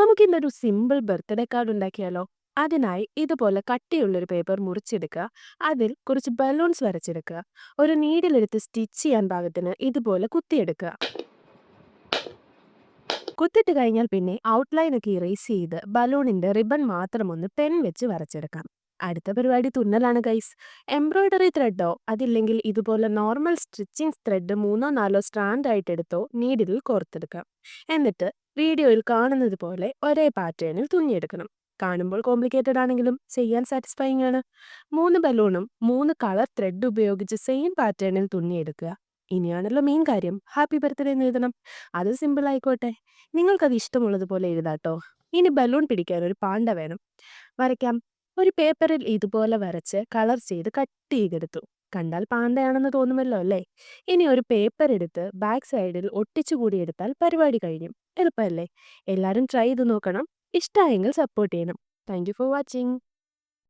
നമുക്കിന്നൊരു simple birthday card ഉണ്ടാക്കിയാലോ? അതിനായി ഇതുപോലെ കട്ടിയുള്ളൊരു പേപ്പർ മുറിച്ചെടുക്കുക. അതിൽ കുറച്ച് ബലൂൺസ് വരച്ചെടുക്കുക. ഒരു നീഡിലെടുത്ത് സ്റ്റിച്ച് ചെയ്യാൻ പാകത്തിന് ഇതുപോലെ കുത്തിയെടുക്കുക. കുത്തിട്ട് കഴിഞ്ഞാൽ പിന്നെ ഔട്ട്ലൈൻ ഒക്കെ ഇറേസ് ചെയ്ത് ബലൂണിന്റെ റിബൺ മാത്രം ഒന്ന് പെൻ വെച്ച് വരച്ചെടുക്കാം. അടുത്ത പരിപാടി തുന്നലാണ് ഗൈസ്. എംബ്രോയിഡറി ത്രെഡോ അതില്ലെങ്കിൽ ഇതുപോലെ നോർമൽ സ്റ്റിച്ചിങ് ത്രെഡ് 3-4 സ്ട്രാൻഡ് ആയിട്ട് എടുത്തോ നീഡിലിൽ കോർത്തെടുക്കാം. എന്നിട്ട് വീഡിയോയിൽ കാണുന്നത് പോലെ ഒരേ പാറ്റേണിൽ തുന്നിയെടുക്കണം. കാണുമ്പോൾ കോംപ്ലിക്കേറ്റഡ് ആണെങ്കിലും ചെയ്യാൻ സാറ്റിസ്ഫൈങ് ആണ്. 3 ബലൂണും 3 കളർ ത്രെഡ് ഉപയോഗിച്ച് സെയിം പാറ്റേണിൽ തുന്നിയെടുക്കുക. ഇനിയാണല്ലോ മെയിൻ കാര്യം, ഹാപ്പി ബർത്ത്ഡേ എന്ന് എഴുതണം. അത് സിമ്പിൾ ആയിക്കോട്ടെ. നിങ്ങൾക്കത് ഇഷ്ടമുള്ളതുപോലെ എഴുതാട്ടോ. ഇനി ബലൂൺ പിടിക്കാൻ ഒരു പാണ്ട വേണം. വരയ്ക്കാം. ഒരു പേപ്പറിൽ ഇതുപോലെ വരച്ച് കളർ ചെയ്ത് കട്ട് ചെയ്തെടുത്തു. കണ്ടാൽ പാണ്ടയാണെന്ന് തോന്നുമല്ലോ അല്ലേ? ഇനി ഒരു പേപ്പർ എടുത്ത് ബാക്ക് സൈഡിൽ ഒട്ടിച്ചു കൂടി എടുത്താൽ പരിപാടി കഴിഞ്ഞു. എളുപ്പമല്ലേ? എല്ലാവരും ട്രൈ ചെയ്ത് നോക്കണം. ഇഷ്ടമായെങ്കിൽ സപ്പോർട്ട് ചെയ്യണം. Thank you for watching.